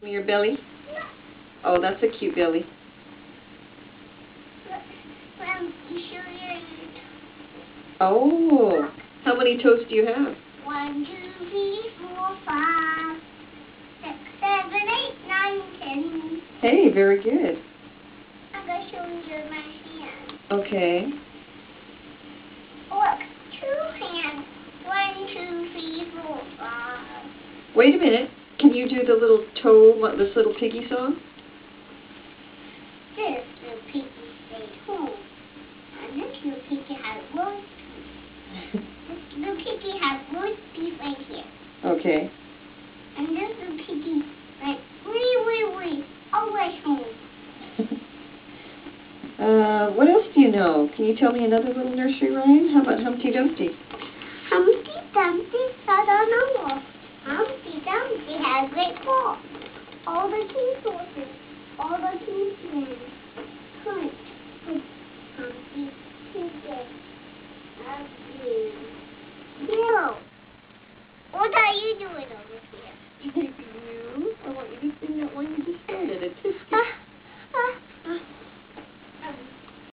Your belly? Oh, that's a cute belly. Oh, how many toes do you have? 1, 2, 3, 4, 5, 6, 7, 8, 9, 10. Hey, very good. I'm going to show you my hand. Okay. Look, 2 hands. 1, 2, 3, 4, 5. Wait a minute. Can you do the little toe, this little piggy song? This little piggy stayed home. And this little piggy has roast beef. This little piggy has roast beef right here. Okay. And this little piggy went wee, always home. What else do you know? Can you tell me another little nursery rhyme? How about Humpty Dumpty? Humpty Dumpty sat on a wall. Humpty Dumpty had a great fall. All the king's horses, all the king's men